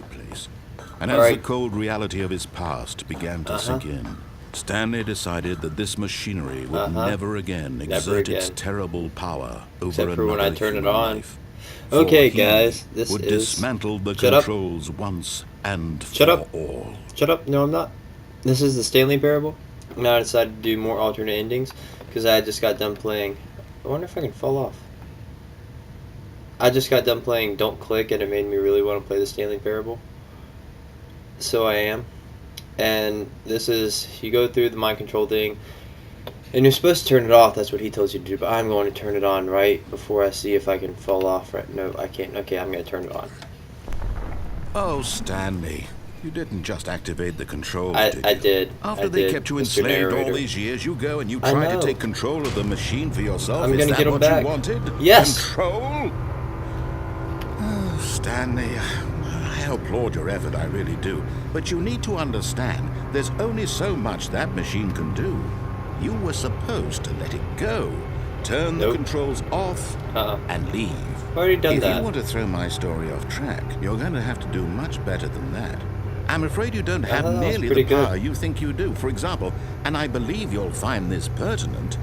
ordinary place. And as the cold reality of his past began to sink in, Stanley decided that this machinery would never again exert its terrible power over another human life. Okay, guys, this would is... dismantle the controls once and Shut for up. all. Shut up. No, I'm not. This is the Stanley Parable. Now I decided to do more alternate endings because I just got done playing. I wonder if I can fall off. I just got done playing Don't Click, and it made me really want to play the Stanley Parable. So I am. And this is, you go through the mind control thing, and you're supposed to turn it off. That's what he tells you to do, but I'm going to turn it on right before I see if I can fall off. Right? No, I can't. Okay, I'm going to turn it on. Oh, Stanley, you didn't just activate the controls, I did you? did. After they kept you enslaved all these years, you go and you try to take control of the machine for yourself. I'm going to get them what back. You wanted? Yes. Control? Oh, Stanley, I applaud your effort, I really do. But you need to understand, there's only so much that machine can do. You were supposed to let it go. Turn the controls off and leave. Already done that. If you want to throw my story off track, you're going to have to do much better than that. I'm afraid you don't have nearly the power you think you do. For example, and I believe you'll find this pertinent,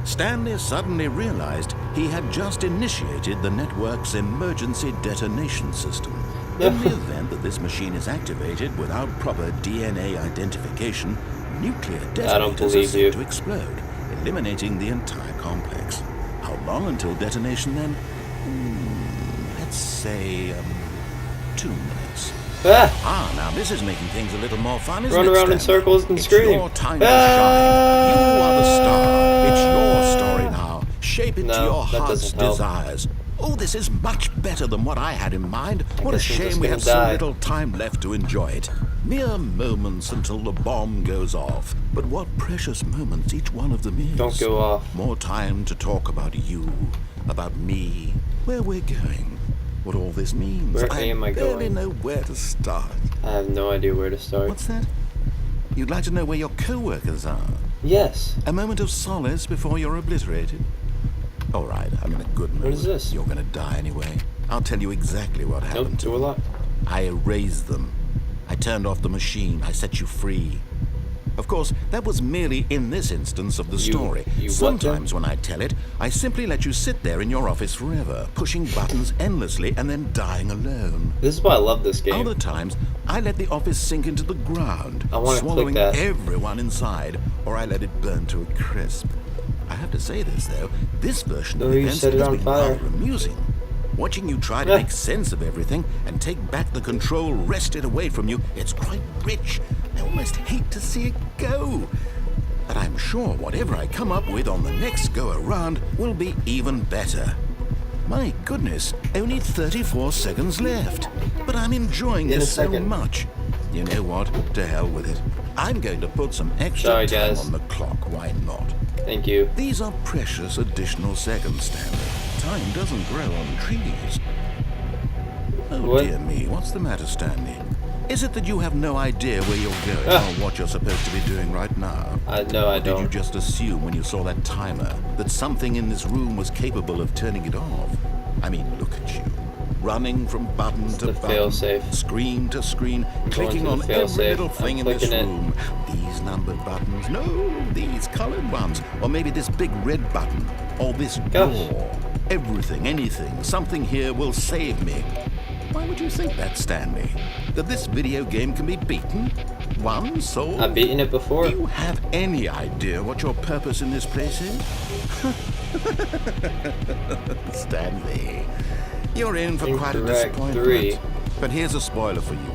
Stanley suddenly realized he had just initiated the network's emergency detonation system. In the event that this machine is activated without proper DNA identification, nuclear detonators are set to explode, eliminating the entire complex. How long until detonation then? Let's say 2 minutes. Now this is making things a little more fun, isn't it? Run around in circles and scream. It's your time to shine. You are the star. It's your story now. Shape it to your heart's desires. Oh, this is much better than what I had in mind. What a shame we have so little time left to enjoy it. Mere moments until the bomb goes off. But what precious moments each one of them is. Don't go off. More time to talk about you, about me, where we're going, what all this means. Where am I going? I barely know where to start. I have no idea where to start. What's that? You'd like to know where your co-workers are? Yes. A moment of solace before you're obliterated? All right, I'm in a good mood. What is this? You're gonna die anyway. I'll tell you exactly what happened to them. I erased them. I turned off the machine. I set you free. Of course, that was merely in this instance of the story. Sometimes when I tell it, I simply let you sit there in your office forever, pushing buttons endlessly and then dying alone. This is why I love this game. Other times, I let the office sink into the ground, swallowing everyone inside, or I let it burn to a crisp. I have to say this, though, this version of events has been rather amusing. Watching you try to make sense of everything and take back the control wrested away from you, it's quite rich. I almost hate to see it go. But I'm sure whatever I come up with on the next go-around will be even better. My goodness, only 34 seconds left. But I'm enjoying this so much. You know what? To hell with it. I'm going to put some extra time on the clock. Why not? Thank you. These are precious additional seconds, Stanley. Time doesn't grow on trees. Oh, dear me. What's the matter, Stanley? Is it that you have no idea where you're going or what you're supposed to be doing right now? No, I don't. Did you just assume when you saw that timer that something in this room was capable of turning it off? I mean, look at you. Running from button to button, screen to screen, clicking on every little thing in this room. These numbered buttons, no, these colored ones. Or maybe this big red button, or this door. Everything, anything, something here will save me. Why would you think that, Stanley? That this video game can be beaten? Won? Sold? I've beaten it before. Do you have any idea what your purpose in this place is? Stanley, you're in for quite a disappointment. But here's a spoiler for you.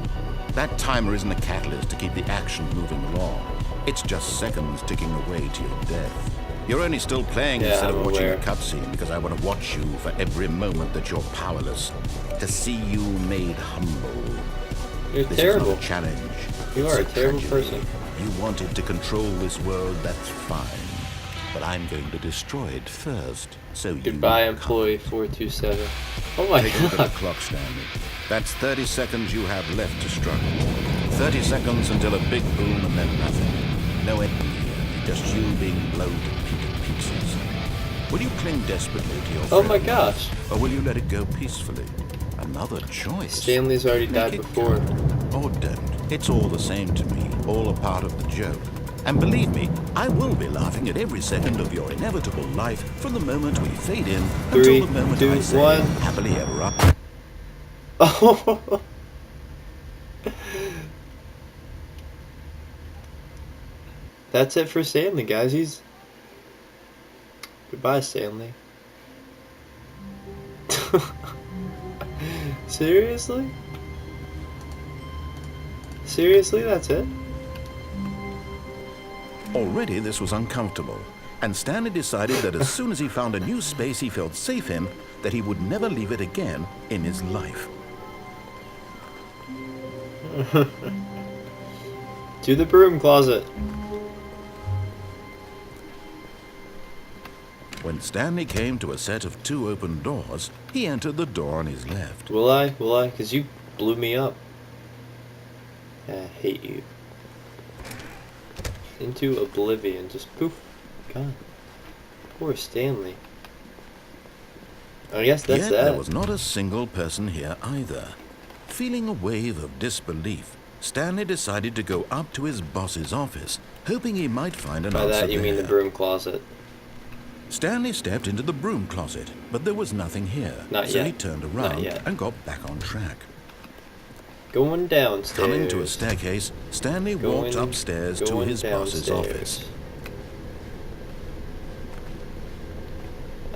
That timer isn't a catalyst to keep the action moving along. It's just seconds ticking away to your death. You're only still playing instead of watching a cutscene because I want to watch you for every moment that you're powerless. To see you made humble. You're this terrible. Is not a challenge. You are a terrible person. You wanted to control this world, that's fine. But I'm going to destroy it first, so Goodbye, employee 427. Oh my Take a look at the clock, Stanley. That's 30 seconds you have left to struggle. 30 seconds until a big boom and then nothing. No end here, just you being blown to pieces. Will you cling desperately to your Oh my gosh. Or will you let it go peacefully? another choice. Stanley's already died before. Or don't. It's all the same to me, all a part of the joke. And believe me, I will be laughing at every second of your inevitable life from the moment we fade in until the moment I say happily ever after. Oh. That's it for Stanley, guys. Goodbye, Stanley. Seriously? Seriously, that's it? Already this was uncomfortable, and Stanley decided that as soon as he found a new space he felt safe in, that he would never leave it again in his life. To the broom closet. When Stanley came to a set of 2 open doors, he entered the door on his left. Will I? Will I? Because you blew me up. I hate you. Into oblivion. Just poof. Gone. Poor Stanley. I guess that's Yet that. there was not a single person here either. Feeling a wave of disbelief, Stanley decided to go up to his boss's office, hoping he might find an answer there. By that you mean the broom closet. Stanley stepped into the broom closet, but there was nothing here. Not so yet. he turned around and got back on track. Going downstairs. Coming to a staircase, Stanley walked upstairs to his boss's office.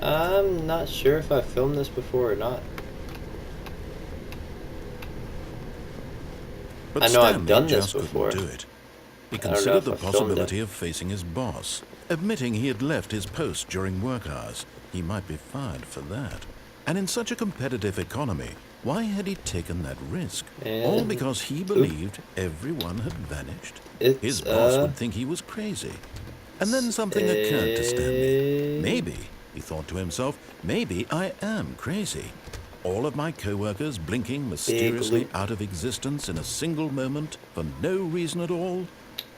I'm not sure if I filmed this before or not. But I know Stanley I've done this just couldn't before. do it. He I don't know considered if the I filmed possibility it. of facing his boss. Admitting he had left his post during work hours, he might be fired for that. And in such a competitive economy, why had he taken that risk? All because he believed everyone had vanished. His boss would think he was crazy. And then something occurred to Stanley. Maybe, he thought to himself, maybe I am crazy. All of my co-workers blinking mysteriously out of existence in a single moment for no reason at all.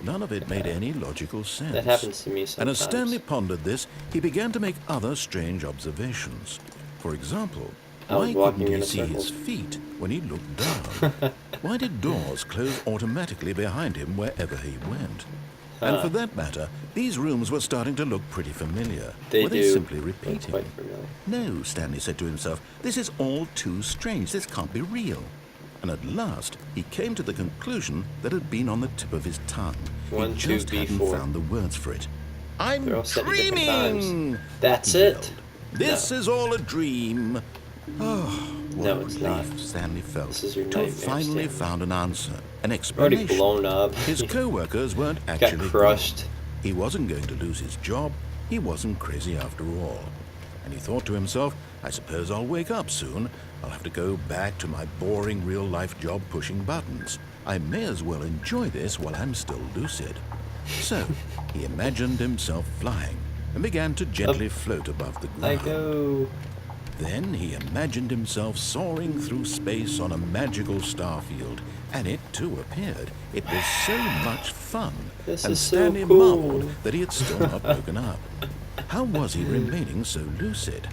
None of it made any logical sense. That happens to me sometimes. And as Stanley pondered this, he began to make other strange observations. For example, why couldn't he see his feet when he looked down? Why did doors close automatically behind him wherever he went? And for that matter, these rooms were starting to look pretty familiar. Were they simply repeating? Quite familiar. No, Stanley said to himself, this is all too strange. This can't be real. And at last, he came to the conclusion that had been on the tip of his tongue. He just hadn't found the words for it. I'm dreaming! That's he it. yelled. This is all a dream. Oh, what No, a it's relief not. Stanley felt This is your to have nightmare, finally Stanley. found an answer, an Already explanation. blown up. His co-workers weren't Got actually crushed. gone. He wasn't going to lose his job. He wasn't crazy after all. And he thought to himself, I suppose I'll wake up soon. I'll have to go back to my boring real-life job pushing buttons. I may as well enjoy this while I'm still lucid. So, he imagined himself flying and began to gently float above the ground. I go. Then he imagined himself soaring through space on a magical star field, and it too appeared. It was so much fun, This and is so Stanley cool. marveled that he had still not woken up. How was he remaining so lucid?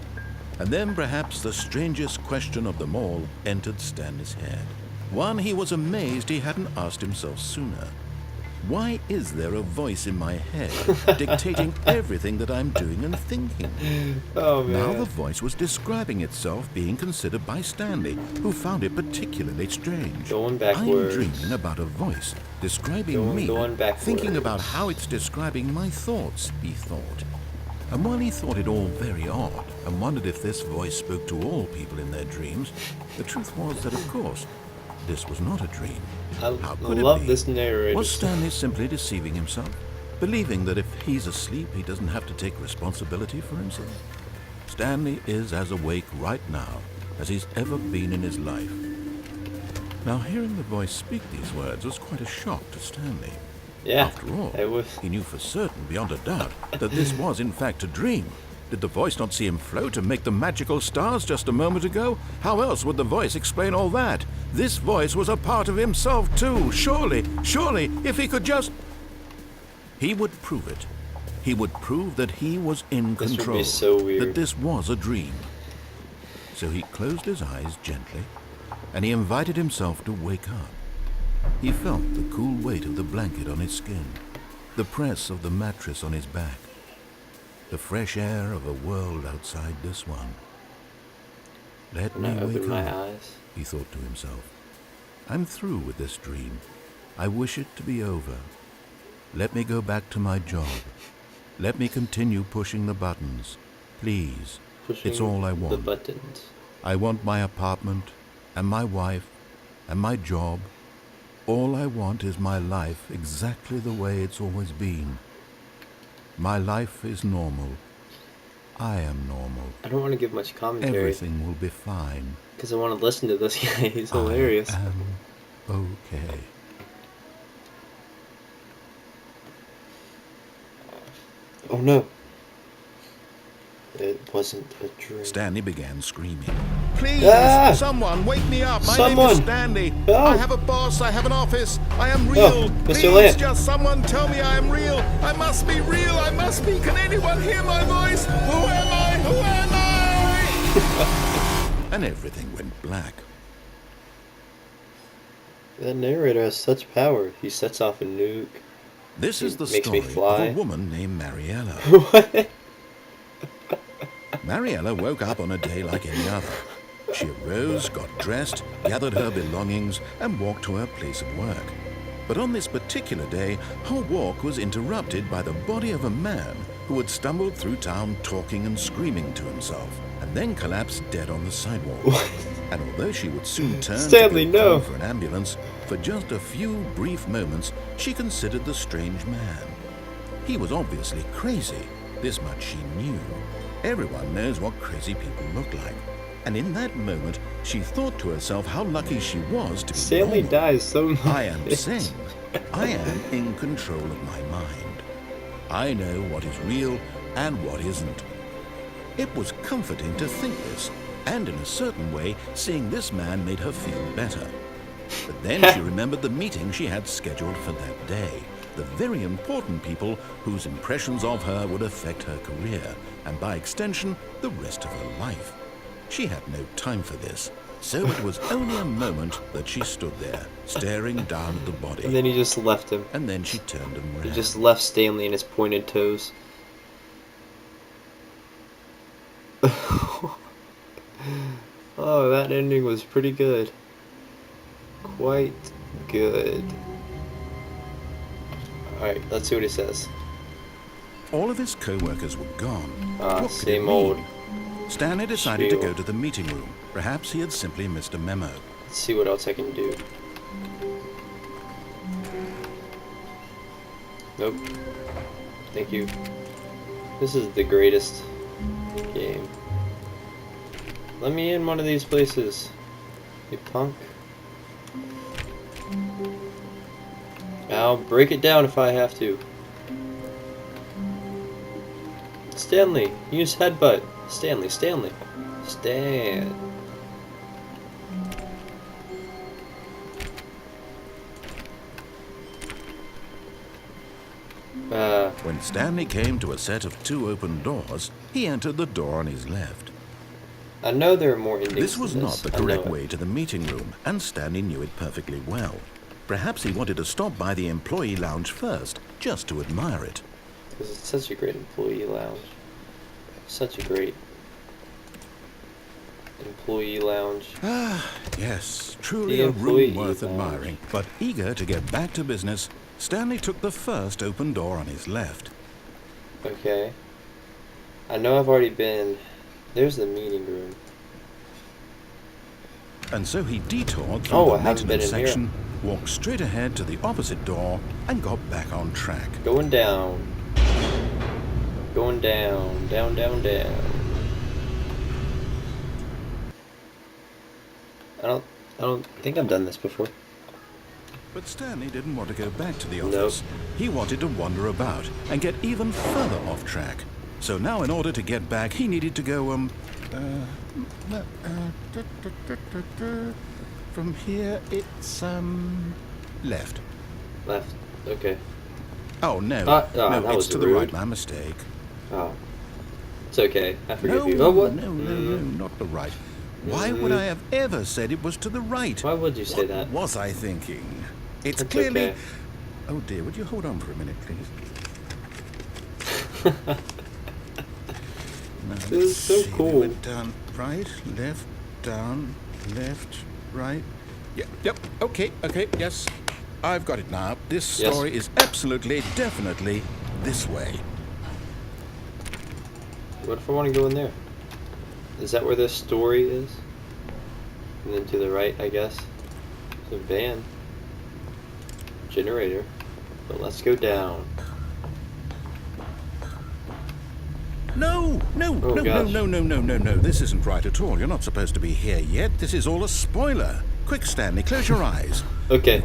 And then perhaps the strangest question of them all entered Stanley's head. One he was amazed he hadn't asked himself sooner. Why is there a voice in my head dictating everything that I'm doing and thinking? Oh, man. Now the voice was describing itself being considered by Stanley, who found it particularly strange. Going I'm backwards. dreaming about a voice describing me, Going backwards. thinking about how it's describing my thoughts, he thought. And while he thought it all very odd and wondered if this voice spoke to all people in their dreams, the truth was that, of course, this was not a dream. I How could it love be? this narrator. Was Stanley simply deceiving himself, believing that if he's asleep, he doesn't have to take responsibility for himself? Stanley is as awake right now as he's ever been in his life. Now, hearing the voice speak these words was quite a shock to Stanley. Yeah, After all, it was. he knew for certain, beyond a doubt, that this was in fact a dream. Did the voice not see him float and make the magical stars just a moment ago? How else would the voice explain all that? This voice was a part of himself too. Surely, if he could just... He would prove it. He would prove that he was in This would control. be so weird. That this was a dream. So he closed his eyes gently and he invited himself to wake up. He felt the cool weight of the blanket on his skin, the press of the mattress on his back, the fresh air of a world outside this one. Let me wake up, he thought to himself. I'm through with this dream. I wish it to be over. Let me go back to my job. Let me continue pushing the buttons. Please. It's all I want. The buttons. I want my apartment, and my wife, and my job. All I want is my life exactly the way it's always been. My life is normal. I am normal. I don't want to give much commentary. Everything will be fine. Because I want to listen to this guy. He's hilarious. I am okay. Oh no. It wasn't a dream. Stanley began screaming. Please, someone, wake me up. My name is Stanley. I have a boss. I have an office. I am real. Please, just someone tell me I am real. I must be real. I must be. Can anyone hear my voice? Who am I? Who am I? And everything went black. That narrator has such power. He sets off a nuke. This is the story of a woman named Mariella. What? Mariella woke up on a day like any other. She arose, got dressed, gathered her belongings, and walked to her place of work. But on this particular day, her walk was interrupted by the body of a man who had stumbled through town talking and screaming to himself, and then collapsed dead on the sidewalk. And although she would soon turn to go for an ambulance, for just a few brief moments, she considered the strange man. He was obviously crazy. This much she knew. Everyone knows what crazy people look like. And in that moment, she thought to herself how lucky she was to be Stanley normal. dies so much. I am sane. I am in control of my mind. I know what is real and what isn't. It was comforting to think this, and in a certain way, seeing this man made her feel better. But then she remembered the meeting she had scheduled for that day. The very important people whose impressions of her would affect her career, and by extension, the rest of her life. She had no time for this, so it was only a moment that she stood there, staring down at the body. And then he just left him. And then she turned and ran. He just left Stanley and his pointed toes. Oh, that ending was pretty good. Quite good. Alright, let's see what he says. All of his co-workers were gone. What could it same mean? old. Stanley decided to go to the meeting room. Perhaps he had simply missed a memo. Let's see what else I can do. Nope. Thank you. This is the greatest game. Let me in one of these places, you punk. I'll break it down if I have to. Stanley, use headbutt. Stanley. Stan. When Stanley came to a set of 2 open doors, he entered the door on his left. I know there are more endings. This was not the correct way to the meeting room, and Stanley knew it perfectly well. Perhaps he wanted to stop by the employee lounge first, just to admire it. Because it's such a great employee lounge. Such a great employee lounge. Ah, yes, truly a room worth admiring. But eager to get back to business, Stanley took the first open door on his left. Okay. I know I've already been... There's the meeting room. And so he detoured through the maintenance section, walked straight ahead to the opposite door, and got back on track. Going down. Going down. Down. I don't think I've done this before. But Stanley didn't want to go back to the office. He wanted to wander about and get even further off track. So now in order to get back, he needed to go, from here, it's, left. Left, okay. Oh, no. No, it's to the right, my mistake. Oh. It's okay, I forgive you. No, not the right. Why would I have ever said it was to the right? Why would you say that? What was I thinking? It's That's clearly... okay. Oh dear, would you hold on for a minute, please? This is so cool. We went down, right, down, left, right. Yep, okay, yes. I've got it now. This story is absolutely, definitely this way. What if I want to go in there? Is that where this story is? And then to the right, I guess. There's a van. Generator. But let's go down. No. This isn't right at all. You're not supposed to be here yet. This is all a spoiler. Quick, Stanley, close your eyes. Okay.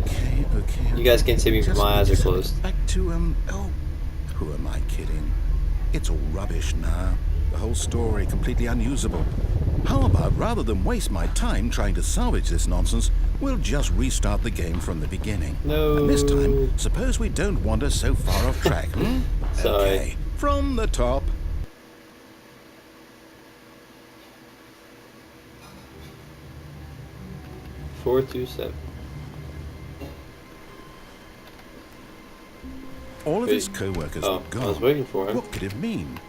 You guys can't see me because my eyes are closed. Back to, who am I kidding? It's all rubbish now. The whole story completely unusable. How about, rather than waste my time trying to salvage this nonsense, we'll just restart the game from the beginning. No. And this time, suppose we don't wander so far off track, Sorry. Okay, from the top. Four, 2, 7. All of his co-workers were gone. I was waiting for him. What could it mean?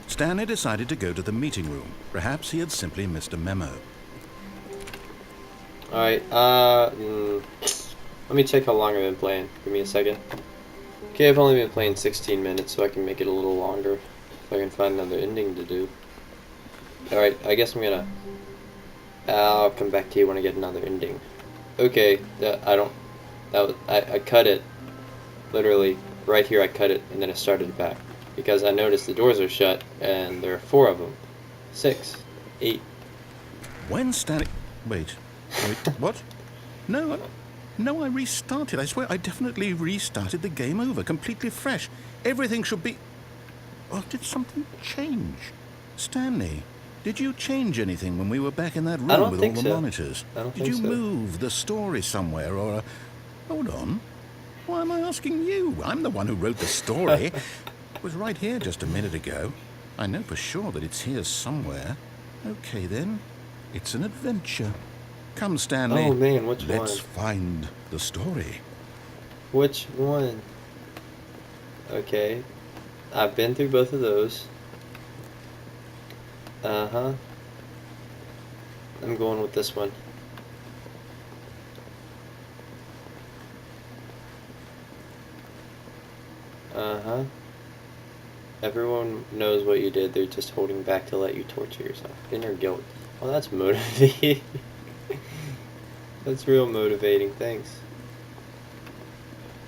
Stanley decided to go to the meeting room. Perhaps he had simply missed a memo. Alright, let me check how long I've been playing. Give me a second. Okay, I've only been playing 16 minutes, so I can make it a little longer. If I can find another ending to do. Alright, I guess I'm gonna... I'll come back to you when I get another ending. Okay, I cut it. Literally, right here I cut it, and then I started it back. Because I noticed the doors are shut, and there are 4 of them. 6, 8. When Stanley... Wait, what? No, I restarted. I swear, I definitely restarted the game over, completely fresh. Everything should be... Or did something change? Stanley, did you change anything when we were back in that room with all the monitors? Did you move the story somewhere, or... Hold on. Why am I asking you? I'm the one who wrote the story. It was right here just a minute ago. I know for sure that it's here somewhere. Okay, then. It's an adventure. Come, Stanley. Oh, man, which one? Let's find the story. Which one? Okay. I've been through both of those. Uh-huh. I'm going with this one. Uh-huh. Everyone knows what you did. They're just holding back to let you torture yourself. Inner guilt. Well, that's motivating. That's real motivating. Thanks.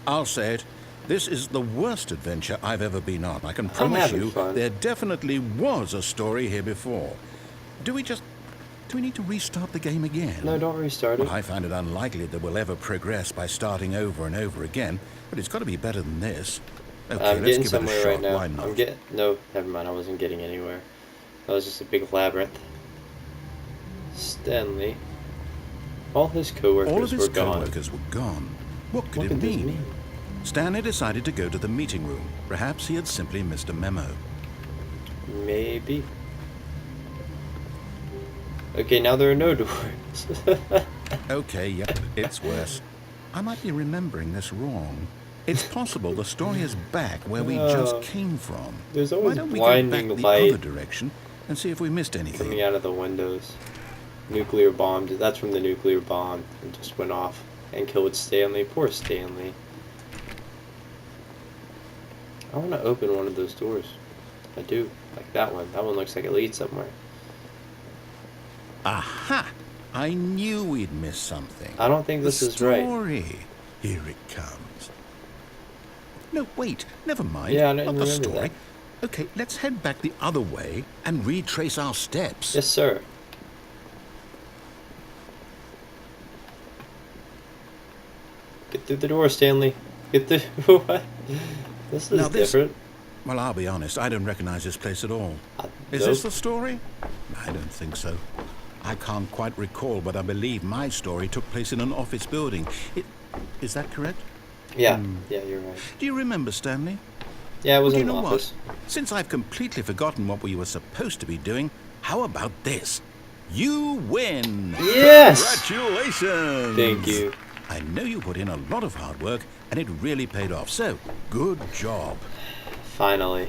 I'll say it. This is the worst adventure I've ever been on. I can promise you there definitely was a story here before. Do we need to restart the game again? No, don't restart it. Well, I find it unlikely that we'll ever progress by starting over and over again, but it's got to be better than this. Okay, I'm let's getting give it a somewhere shot. right now. Why not? No, never mind. I wasn't getting anywhere. That was just a big labyrinth. Stanley. All his co-workers were gone. What could it mean? Stanley decided to go to the meeting room. Perhaps he had simply missed a memo. Maybe. Okay, now there are no doors. Okay, yep, it's worse. I might be remembering this wrong. It's possible the story is back where we just came from. There's always Why don't we blinding go back light the other direction and see if we missed anything? coming out of the windows. Nuclear bomb. That's from the nuclear bomb. It just went off and killed Stanley. Poor Stanley. I want to open one of those doors. I do. Like that one. That one looks like it leads somewhere. Aha! I knew we'd miss something. I don't think this is right. Story. Here it comes. No, wait. Never mind. Yeah, I didn't Not the remember story. that. Okay, let's head back the other way and retrace our steps. Yes, sir. Get through the door, Stanley. Get through. What? This is different. Well, I'll be honest. I don't recognize this place at all. Is this the story? I don't think so. I can't quite recall, but I believe my story took place in an office building. Is that correct? Yeah. Yeah, you're right. Do you remember, Stanley? Yeah, it was in an office. What? Since I've completely forgotten what we were supposed to be doing, how about this? You win! Yes! Congratulations! Thank you. I know you put in a lot of hard work, and it really paid off, so good job. Finally,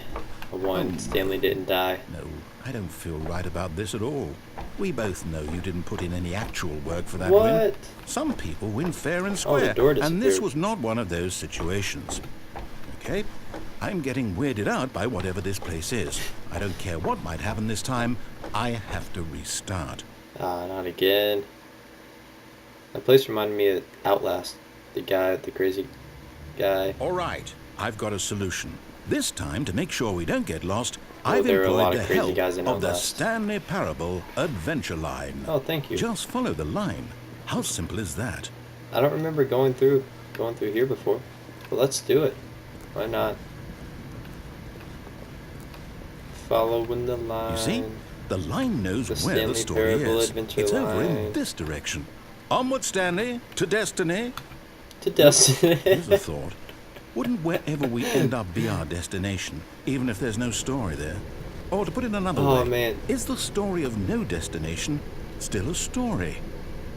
I won. Oh, Stanley didn't die. No, I don't feel right about this at all. We both know you didn't put in any actual work for that win. What? Some people win fair and Oh, square, the door and this disappeared. was not one of those situations. Okay? I'm getting weirded out by whatever this place is. I don't care what might happen this time. I have to restart. Ah, not again. That place reminded me of Outlast. The crazy guy. All right, I've got a solution. This time, to make sure we don't get lost, Oh, I've there are a lot employed of the crazy help guys in of the Outlast. Stanley Parable Adventure Line. Oh, thank you. Just follow the line. How simple is that? I don't remember going through here before. But let's do it. Why not? Following the line. You see, the line knows The where the Stanley story Parable is. Adventure It's over Line. in this direction. Onward, Stanley, to destiny. To Destiny. Here's a thought. Wouldn't wherever we end up be our destination, even if there's no story there? Or to put it another way, Oh, man. is the story of no destination still a story?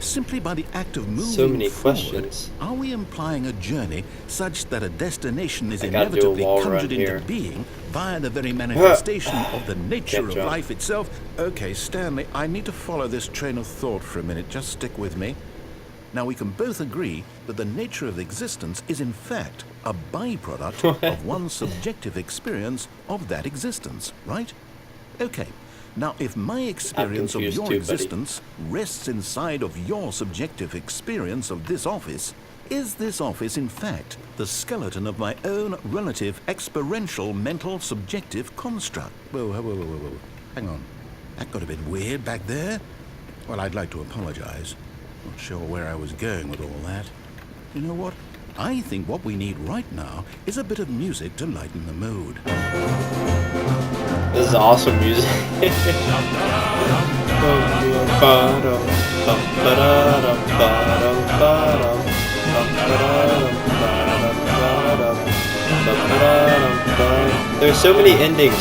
Simply by the act of moving So many forward, questions. are we implying a journey such that a destination is I gotta do a inevitably wall run conjured into here. being via the very manifestation of the nature Can't of jump. life itself? Okay, Stanley, I need to follow this train of thought for a minute. Just stick with me. Now, we can both agree that the nature of existence is in fact a byproduct of one's subjective experience of that existence, right? Okay. Now, if my experience of confused your too, buddy. existence rests inside of your subjective experience of this office, is this office in fact the skeleton of my own relative experiential mental subjective construct? Whoa. Hang on. That got a bit weird back there. Well, I'd like to apologize. Not sure where I was going with all that. You know what? I think what we need right now is a bit of music to lighten the mood. This is awesome music. There's so many endings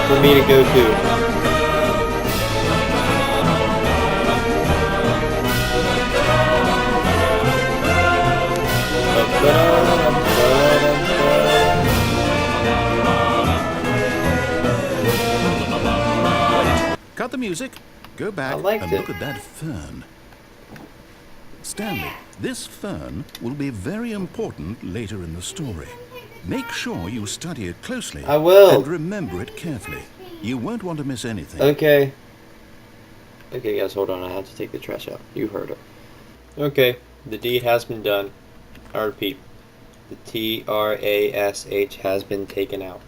for me to go to. Cut the music. Go back I liked and it. look at that fern. Stanley, this fern will be very important later in the story. Make sure you study it closely. I will. And remember it carefully. You won't want to miss anything. Okay. Okay, guys, hold on. I have to take the trash out. You heard it. Okay, the deed has been done. I repeat, the TRASH has been taken out.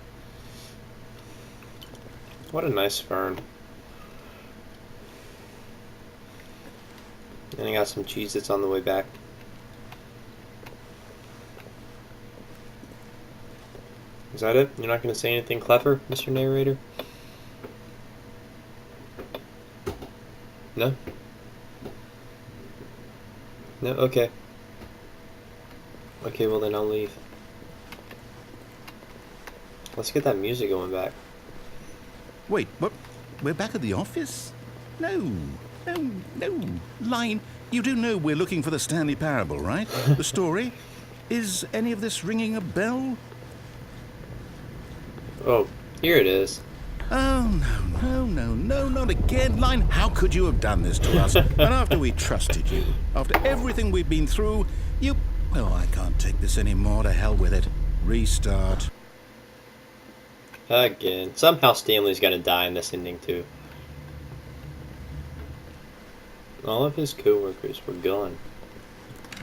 What a nice fern. And I got some cheese that's on the way back. Is that it? You're not going to say anything clever, Mr. Narrator? No? No? Okay. Okay, well then I'll leave. Let's get that music going back. Wait, what? We're back at the office? No. Line, you do know we're looking for the Stanley Parable, right? The story? Is any of this ringing a bell? Oh, here it is. Oh, no, not again. Line, how could you have done this to us? And after we trusted you, after everything we've been through, you... Oh, I can't take this anymore. To hell with it. Restart. Again. Somehow Stanley's gonna die in this ending too. All of his co-workers were gone.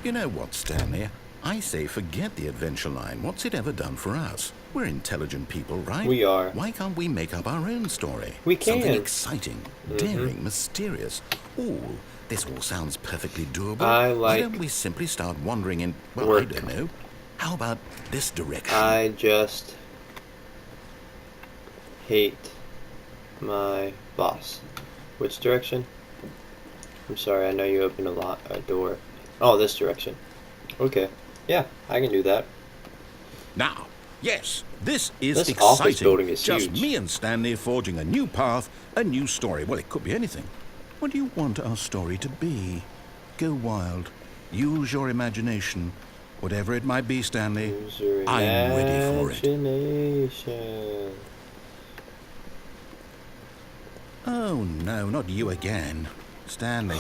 You know what, Stanley? I say forget the adventure line. What's it ever done for us? We're intelligent people, right? We are. Why can't we make up our own story? We can. Something exciting, daring, mysterious. Ooh, this all sounds perfectly doable. I Why like don't we simply start wandering in, well, work. I don't know. How about this direction? I just hate my boss. Which direction? I'm sorry, I know you opened a door. Oh, this direction. Okay. Yeah, I can do that. Now, yes, this is This exciting. office building is Just huge. me and Stanley forging a new path, a new story. Well, it could be anything. What do you want our story to be? Go wild. Use your imagination. Whatever it might be, Stanley, I'm ready for it. Oh, no, not you again. Stanley,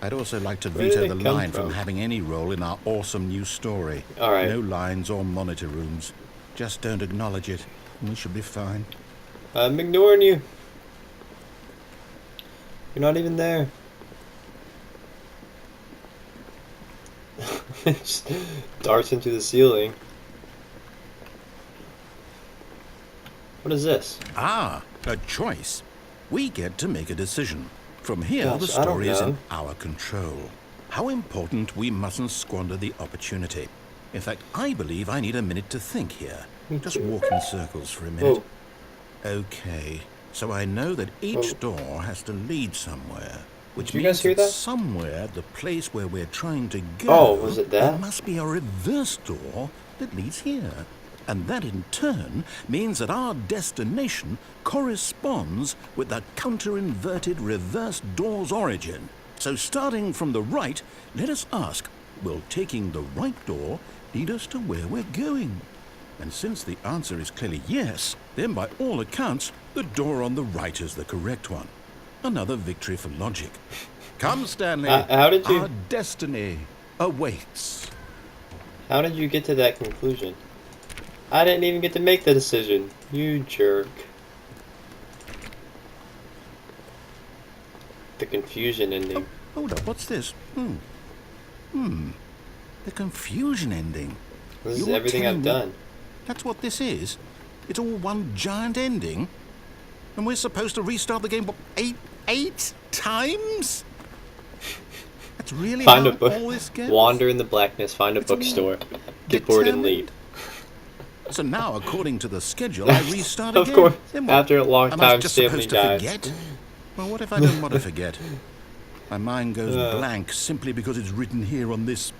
I'd also like to veto the line from having any role in our awesome new story. All right. No lines or monitor rooms. Just don't acknowledge it, and we should be fine. I'm ignoring you. You're not even there. Just darts into the ceiling. What is this? Ah, a choice. We get to make a decision. From here, the story is in our control. How important we mustn't squander the opportunity. In fact, I believe I need a minute to think here. Just walk in circles for a minute. Whoa. Okay, so I know that each door has to lead somewhere. Which Did you guys hear that that? Somewhere, the place where we're trying to go, oh, was it that? There must be a reverse door that leads here. And that in turn means that our destination corresponds with the counter-inverted reverse door's origin. So starting from the right, let us ask, will taking the right door lead us to where we're going? And since the answer is clearly yes, then by all accounts, the door on the right is the correct one. Another victory for logic. Come, Stanley. How did you... Our destiny awaits. How did you get to that conclusion? I didn't even get to make the decision. You jerk. The confusion ending. Oh, hold up, what's this? The confusion ending. This is everything I've done. That's what this is? It's all one giant ending? And we're supposed to restart the game, what, eight times? That's really find how a book. All this goes? Wander in the blackness, find a bookstore. Get bored and leave. So now, according to the schedule, I restart again. Of course, Then what? after a long Am I time, just Stanley supposed to dies. forget? Well, what if I don't want to forget? My mind goes blank simply because it's written here on this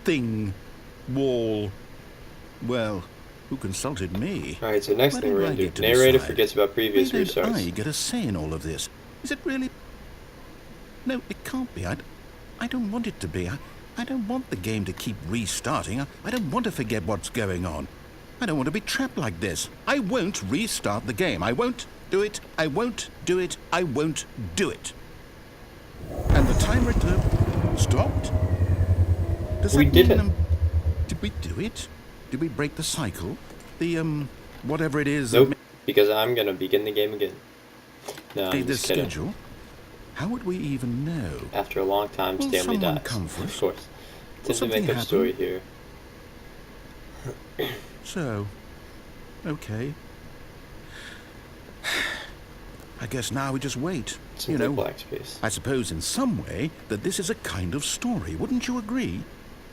thing, wall. Well, who consulted me? Alright, so next Why thing don't we're I going to get do. to Narrator decide? forgets about previous Why don't restarts. I get a say in all of this? Is it really? No, it can't be. I don't want it to be. I don't want the game to keep restarting. I don't want to forget what's going on. I don't want to be trapped like this. I won't restart the game. I won't do it. I won't do it. I won't do it. And the timer stopped? Does We that did mean, it. Did we do it? Did we break the cycle? The, whatever it is... Nope, because I'm going to begin the game again. No, I'm the just kidding. schedule? How would we even know? After a long time, Will Stanley someone dies. come for us? Of course. Will It's a make-up something story happen? here. So, okay. I guess now we just wait. It's You in the know, black space. I suppose in some way that this is a kind of story. Wouldn't you agree?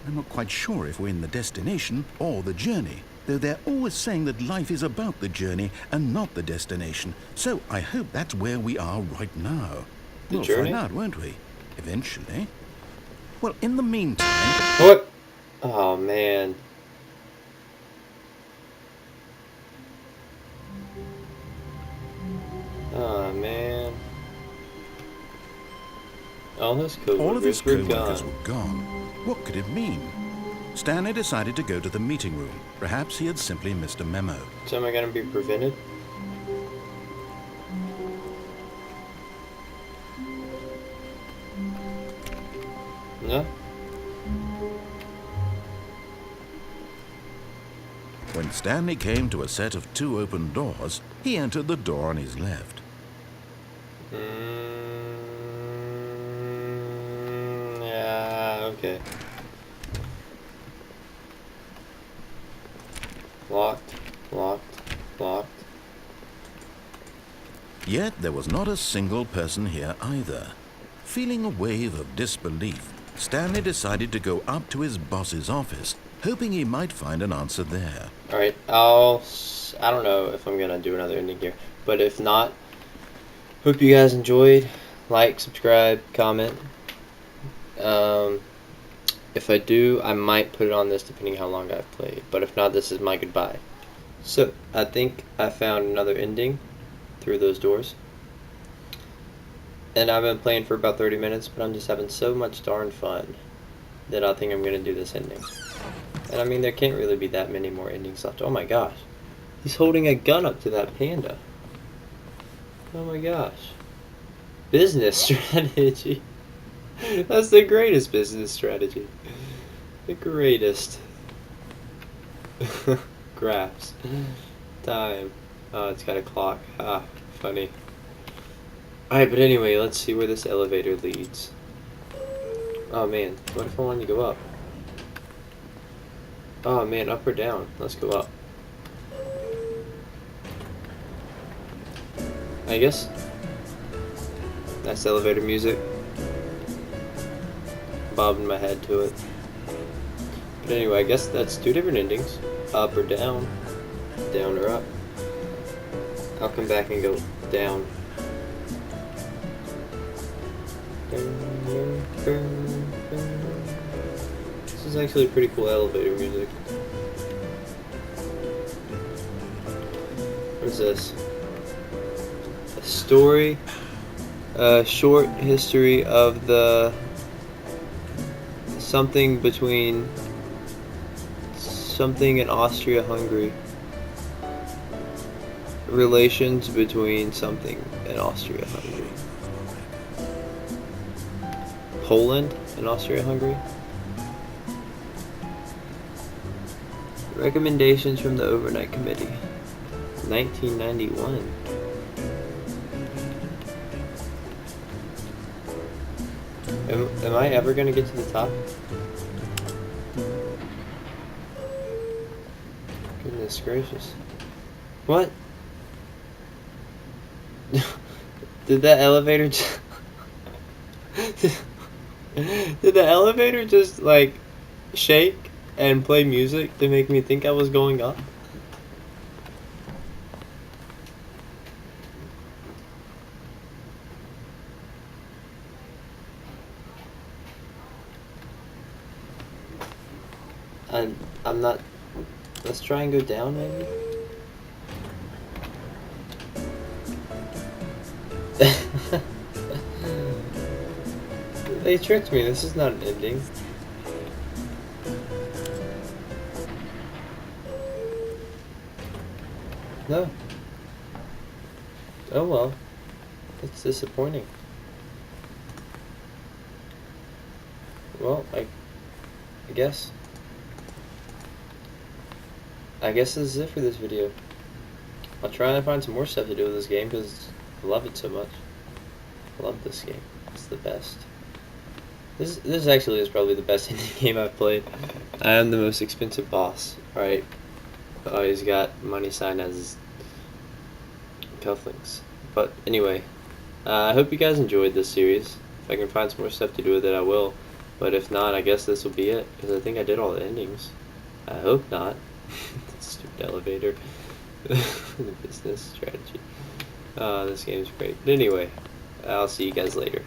I'm not quite sure if we're in the destination or the journey, though they're always saying that life is about the journey and not the destination. So I hope that's where we are right now. The We'll journey? find out, won't we? Eventually. Well, in the meantime... What? Oh, man. Oh, man. All his All of his co-workers were co-workers gone. were gone. What could it mean? Stanley decided to go to the meeting room. Perhaps he had simply missed a memo. So am I going to be prevented? No? When Stanley came to a set of 2 open doors, he entered the door on his left. Yeah, okay. Locked, locked, locked. Yet there was not a single person here either. Feeling a wave of disbelief, Stanley decided to go up to his boss's office, hoping he might find an answer there. Alright, I don't know if I'm gonna do another ending here, but if not, hope you guys enjoyed. Like, subscribe, comment. If I do, I might put it on this depending how long I've played, but if not, this is my goodbye. So, I think I found another ending through those doors. And I've been playing for about 30 minutes, but I'm just having so much darn fun that I think I'm going to do this ending. And I mean, there can't really be that many more endings left. Oh my gosh. He's holding a gun up to that panda. Oh my gosh. Business strategy. That's the greatest business strategy. The greatest. Graphs. Time. Oh, it's got a clock. Ah, funny. Alright, but anyway, let's see where this elevator leads. Oh man, what if I want to go up? Oh man, up or down? Let's go up. I guess. Nice elevator music. Bobbing my head to it. But anyway, I guess that's two different endings. Up or down. Down or up. I'll come back and go down. This is actually pretty cool elevator music. What is this? A story, a short history of the something between something in Austria-Hungary. Relations between something in Austria-Hungary. Poland and Austria-Hungary. Recommendations from the Overnight Committee. 1991. Am I ever gonna get to the top? Goodness gracious. What? Did that elevator just... Did the elevator just, like, shake and play music to make me think I was going up? I'm not... Let's try and go down, maybe? They tricked me. This is not an ending. No. Oh well. It's disappointing. Well, I guess this is it for this video. I'll try and find some more stuff to do with this game because I love it so much. I love this game. It's the best. This actually is probably the best indie game I've played. I am the most expensive boss, right? Oh, he's got money sign as his cufflinks. But anyway, I hope you guys enjoyed this series. If I can find some more stuff to do with it, I will. But if not, I guess this will be it, because I think I did all the endings. I hope not. Stupid elevator. The business strategy. This game's great. But anyway, I'll see you guys later.